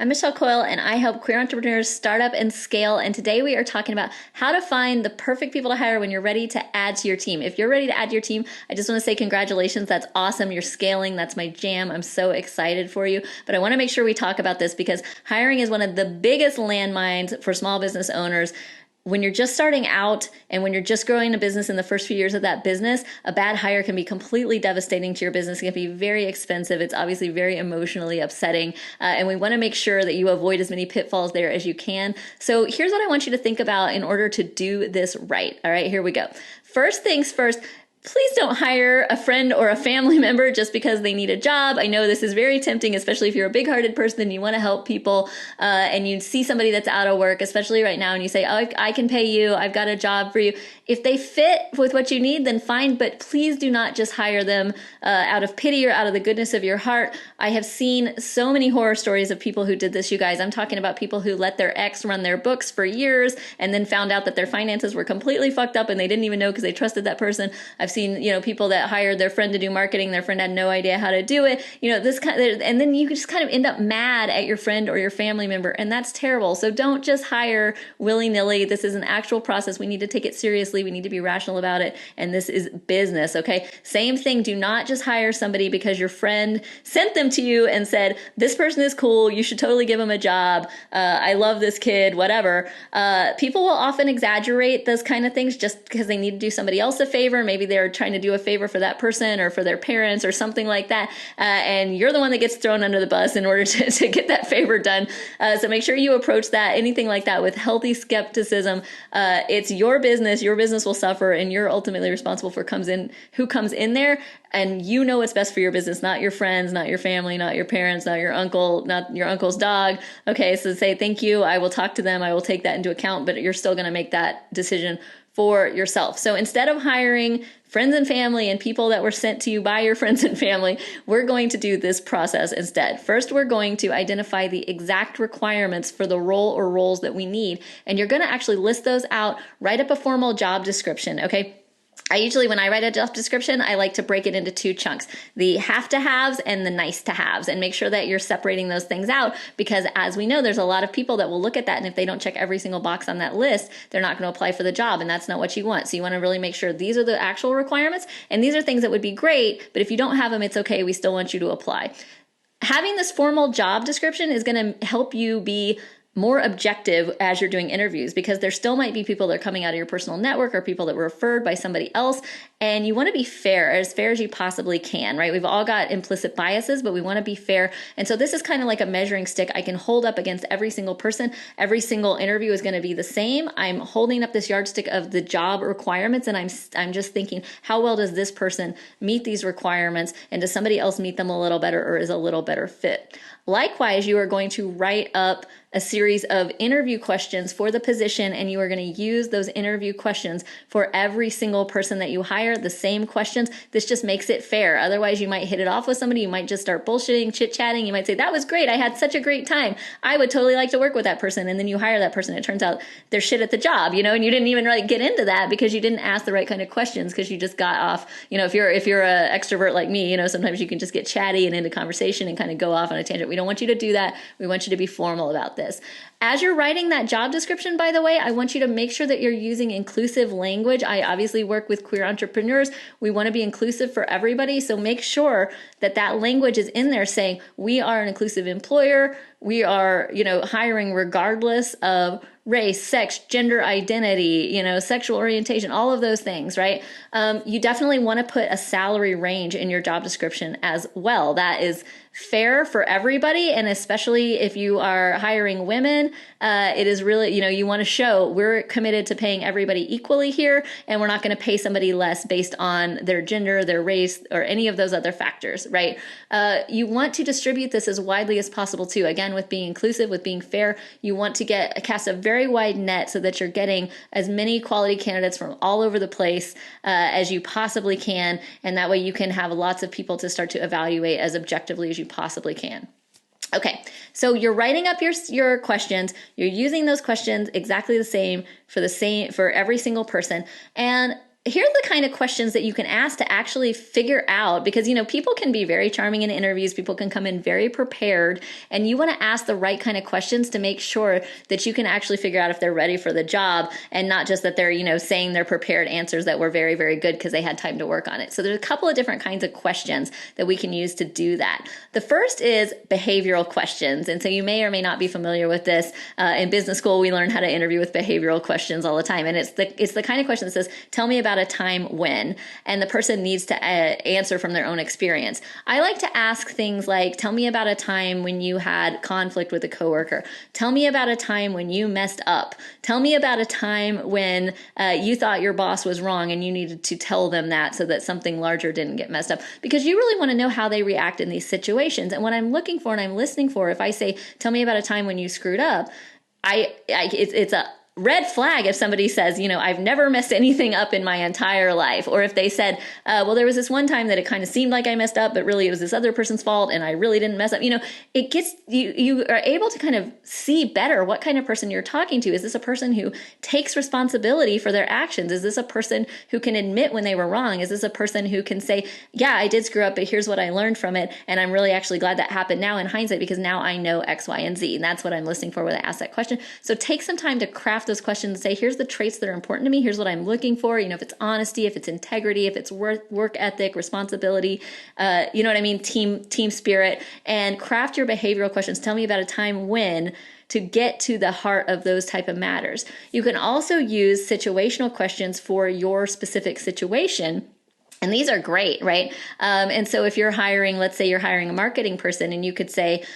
I'm Michelle Coyle, and I help queer entrepreneurs start up and scale. And today we are talking about how to find the perfect people to hire when you're ready to add to your team. If you're ready to add to your team, I just want to say congratulations. That's awesome. You're scaling. That's my jam. I'm so excited for you. But I want to make sure we talk about this because hiring is one of the biggest landmines for small business owners. When you're just starting out and when you're just growing a business in the first few years of that business, a bad hire can be completely devastating to your business. It can be very expensive. It's obviously very emotionally upsetting. And we want to make sure that you avoid as many pitfalls there as you can. So here's what I want you to think about in order to do this right. All right, here we go. First things first. Please don't hire a friend or a family member just because they need a job. I know this is very tempting, especially if you're a big-hearted person and you want to help people and you see somebody that's out of work, especially right now, and you say, oh, I can pay you. I've got a job for you. If they fit with what you need, then fine, but please do not just hire them out of pity or out of the goodness of your heart. I have seen so many horror stories of people who did this, you guys. I'm talking about people who let their ex run their books for years and then found out that their finances were completely fucked up and they didn't even know because they trusted that person. I've seen, people that hired their friend to do marketing. Their friend had no idea how to do it. This kind of, and then you just kind of end up mad at your friend or your family member, and that's terrible. So don't just hire willy-nilly. This is an actual process. We need to take it seriously. We need to be rational about it, and this is business, okay? Same thing. Do not just hire somebody because your friend sent them to you and said, this person is cool. You should totally give them a job. I love this kid, whatever. People will often exaggerate those kind of things just because they need to do somebody else a favor. Maybe they're trying to do a favor for that person or for their parents or something like that. And you're the one that gets thrown under the bus in order to get that favor done. So make sure you approach that, anything like that, with healthy skepticism. It's your business. Your business will suffer, and you're ultimately responsible for who comes in there. And you know what's best for your business, not your friends, not your family, not your parents, not your uncle, not your uncle's dog. Okay, so say thank you. I will talk to them. I will take that into account, but you're still going to make that decision for yourself. So instead of hiring friends and family and people that were sent to you by your friends and family, we're going to do this process instead. First, we're going to identify the exact requirements for the role or roles that we need. And you're going to actually list those out, write up a formal job description, okay? When I write a job description, I like to break it into two chunks, the have to haves and the nice to haves, and make sure that you're separating those things out, because as we know, there's a lot of people that will look at that, and if they don't check every single box on that list, they're not going to apply for the job, and that's not what you want. So you want to really make sure these are the actual requirements, and these are things that would be great, but if you don't have them, it's okay. We still want you to apply. Having this formal job description is going to help you be more objective as you're doing interviews, because there still might be people that are coming out of your personal network or people that were referred by somebody else. And you want to be fair as you possibly can, right? We've all got implicit biases, but we want to be fair. And so this is kind of like a measuring stick I can hold up against every single person. Every single interview is going to be the same. I'm holding up this yardstick of the job requirements, and I'm just thinking, how well does this person meet these requirements? And does somebody else meet them a little better, or is a little better fit? Likewise, you are going to write up a series of interview questions for the position, and you are going to use those interview questions for every single person that you hire, the same questions. This just makes it fair. Otherwise, you might hit it off with somebody. You might just start bullshitting, chit-chatting. You might say, that was great. I had such a great time. I would totally like to work with that person. And then you hire that person. It turns out they're shit at the job, and you didn't even really get into that because you didn't ask the right kind of questions, because you just got off. If you're an extrovert like me, sometimes you can just get chatty and into conversation and kind of go off on a tangent. We don't want you to do that. We want you to be formal about this. As you're writing that job description, by the way, I want you to make sure that you're using inclusive language. I obviously work with queer entrepreneurs. We want to be inclusive for everybody. So make sure that that language is in there saying, we are an inclusive employer. We are, hiring regardless of race, sex, gender identity, sexual orientation, all of those things, right? You definitely want to put a salary range in your job description as well. That is fair for everybody. And especially if you are hiring women, it is really, you want to show we're committed to paying everybody equally here, and we're not going to pay somebody less based on their gender, their race, or any of those other factors, right? You want to distribute this as widely as possible too. Again, with being inclusive, with being fair, you want to cast a very wide net so that you're getting as many quality candidates from all over the place as you possibly can. And that way you can have lots of people to start to evaluate as objectively as you possibly can. Okay, so you're writing up your questions. You're using those questions exactly the same for every single person. And here's the kind of questions that you can ask to actually figure out, because, people can be very charming in interviews. People can come in very prepared, and you want to ask the right kind of questions to make sure that you can actually figure out if they're ready for the job, and not just that they're, saying their prepared answers that were very, very good because they had time to work on it. So there's a couple of different kinds of questions that we can use to do that. The first is behavioral questions. And so you may or may not be familiar with this. In business school, we learn how to interview with behavioral questions all the time. And it's the kind of question that says, tell me about a time when, and the person needs to answer from their own experience. I like to ask things like, tell me about a time when you had conflict with a coworker. Tell me about a time when you messed up. Tell me about a time when you thought your boss was wrong and you needed to tell them that so that something larger didn't get messed up. Because you really want to know how they react in these situations. And what I'm looking for and I'm listening for, if I say, tell me about a time when you screwed up, it's a red flag if somebody says, I've never messed anything up in my entire life. Or if they said, well, there was this one time that it kind of seemed like I messed up, but really it was this other person's fault and I really didn't mess up. It gets, you are able to kind of see better what kind of person you're talking to. Is this a person who takes responsibility for their actions? Is this a person who can admit when they were wrong? Is this a person who can say, yeah, I did screw up, but here's what I learned from it. And I'm really actually glad that happened now in hindsight, because now I know X, Y, and Z. And that's what I'm listening for when I ask that question. So take some time to craft those questions and say, here's the traits that are important to me. Here's what I'm looking for. If it's honesty, if it's integrity, if it's work ethic, responsibility, you know what I mean? Team spirit, and craft your behavioral questions. Tell me about a time when, to get to the heart of those type of matters. You can also use situational questions for your specific situation. And these are great, right? And so if you're hiring, let's say you're hiring a marketing person, and you could say,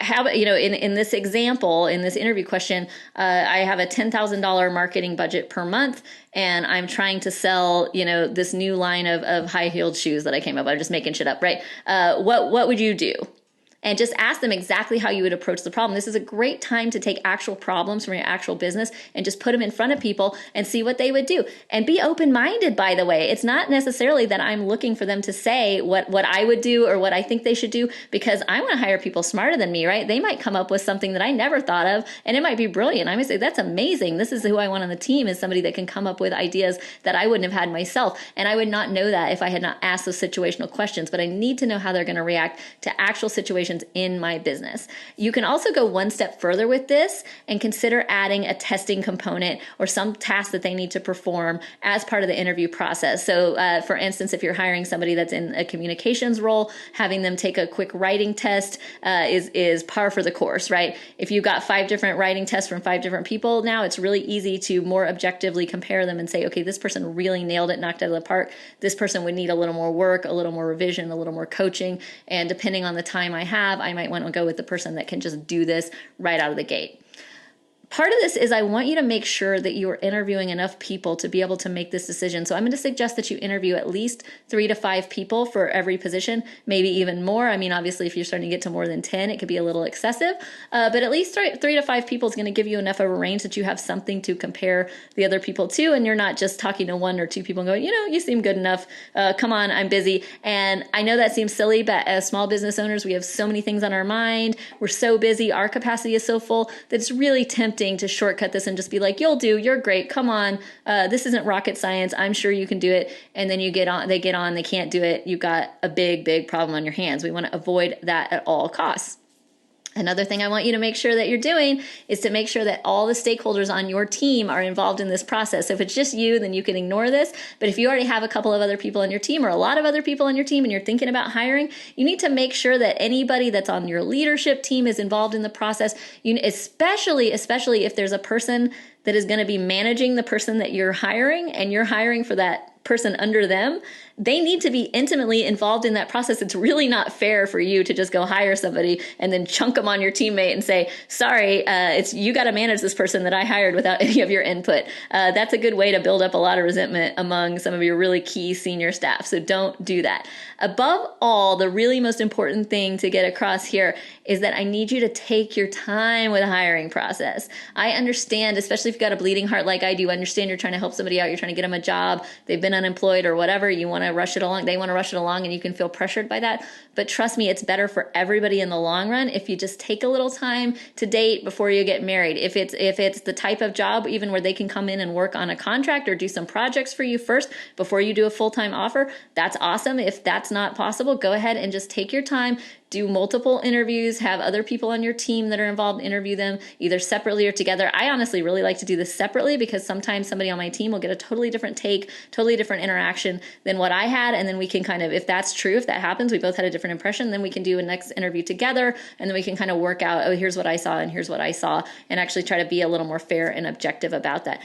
how, in this example, in this interview question, I have a $10,000 marketing budget per month, and I'm trying to sell, this new line of high-heeled shoes that I came up with. I'm just making shit up, right? What would you do? And just ask them exactly how you would approach the problem. This is a great time to take actual problems from your actual business and just put them in front of people and see what they would do. And be open-minded, by the way. It's not necessarily that I'm looking for them to say what I would do or what I think they should do, because I want to hire people smarter than me, right? They might come up with something that I never thought of, and it might be brilliant. I might say, that's amazing. This is who I want on the team, is somebody that can come up with ideas that I wouldn't have had myself. And I would not know that if I had not asked those situational questions, but I need to know how they're going to react to actual situations in my business. You can also go one step further with this and consider adding a testing component or some task that they need to perform as part of the interview process. So for instance, if you're hiring somebody that's in a communications role, having them take a quick writing test is par for the course, right? If you've got 5 different writing tests from 5 different people, now it's really easy to more objectively compare them and say, okay, this person really nailed it, knocked it out of the park. This person would need a little more work, a little more revision, a little more coaching. And depending on the time I have, I might want to go with the person that can just do this right out of the gate. Part of this is I want you to make sure that you are interviewing enough people to be able to make this decision. So I'm going to suggest that you interview at least 3 to 5 people for every position, maybe even more. I mean, obviously, if you're starting to get to more than 10, it could be a little excessive. But at least 3 to 5 people is going to give you enough of a range that you have something to compare the other people to. And you're not just talking to 1 or 2 people and going, you seem good enough. Come on, I'm busy. And I know that seems silly, but as small business owners, we have so many things on our mind. We're so busy. Our capacity is so full that it's really tempting to shortcut this and just be like, you'll do, you're great, come on, this isn't rocket science, I'm sure you can do it. And then they get on, they can't do it. You've got a big problem on your hands. We want to avoid that at all costs. Another thing I want you to make sure that you're doing is to make sure that all the stakeholders on your team are involved in this process. So if it's just you, then you can ignore this. But if you already have a couple of other people on your team or a lot of other people on your team and you're thinking about hiring, you need to make sure that anybody that's on your leadership team is involved in the process. Especially if there's a person that is going to be managing the person that you're hiring and you're hiring for that person under them, they need to be intimately involved in that process. It's really not fair for you to just go hire somebody and then chunk them on your teammate and say, sorry, you got to manage this person that I hired without any of your input. That's a good way to build up a lot of resentment among some of your really key senior staff. So don't do that. Above all, the really most important thing to get across here is that I need you to take your time with the hiring process. I understand, especially if you've got a bleeding heart like I do, understand you're trying to help somebody out, you're trying to get them a job, they've been been unemployed or whatever, you want to rush it along, they want to rush it along, and you can feel pressured by that. But trust me, it's better for everybody in the long run if you just take a little time to date before you get married. If it's the type of job even where they can come in and work on a contract or do some projects for you first before you do a full-time offer, that's awesome. If that's not possible, go ahead and just take your time, do multiple interviews, have other people on your team that are involved, interview them either separately or together. I honestly really like to do this separately because sometimes somebody on my team will get a totally different take, totally different interaction than what I had. And then we can kind of, if that's true, if that happens, we both had a different impression, then we can do a next interview together. And then we can kind of work out, oh, here's what I saw and here's what I saw, and actually try to be a little more fair and objective about that.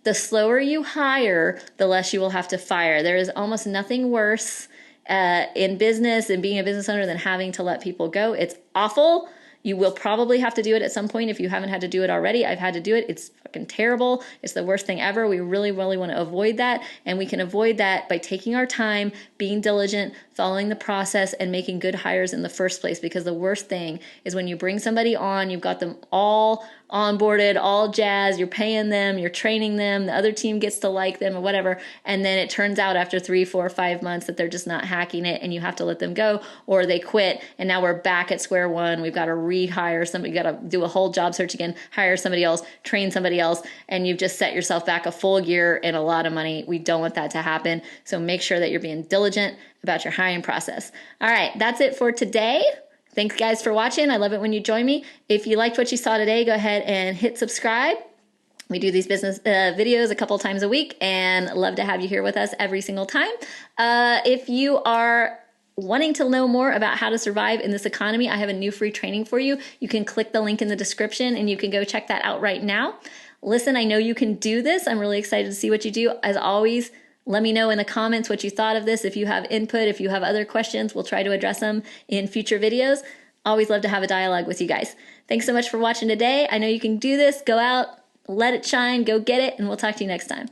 The slower you hire, the less you will have to fire. There is almost nothing worse in business and being a business owner than having to let people go. It's awful. You will probably have to do it at some point if you haven't had to do it already. I've had to do it. It's fucking terrible. It's the worst thing ever. We really, really want to avoid that. And we can avoid that by taking our time, being diligent, following the process, and making good hires in the first place. Because the worst thing is when you bring somebody on, you've got them all onboarded, all jazzed, you're paying them, you're training them, the other team gets to like them or whatever, and then it turns out after 3, 4, 5 months that they're just not hacking it and you have to let them go, or they quit and now we're back at square one. We've got to rehire somebody, got to do a whole job search again, hire somebody else, train somebody else, and you've just set yourself back a full year and a lot of money. We don't want that to happen. So make sure that you're being diligent about your hiring process. All right, that's it for today. Thanks guys for watching. I love it when you join me. If you liked what you saw today, go ahead and hit subscribe. We do these business videos a couple times a week and love to have you here with us every single time. If you are wanting to know more about how to survive in this economy, I have a new free training for you. You can click the link in the description and you can go check that out right now. Listen, I know you can do this. I'm really excited to see what you do. As always, let me know in the comments what you thought of this. If you have input, if you have other questions, we'll try to address them in future videos. Always love to have a dialogue with you guys. Thanks so much for watching today. I know you can do this. Go out, let it shine, go get it, and we'll talk to you next time.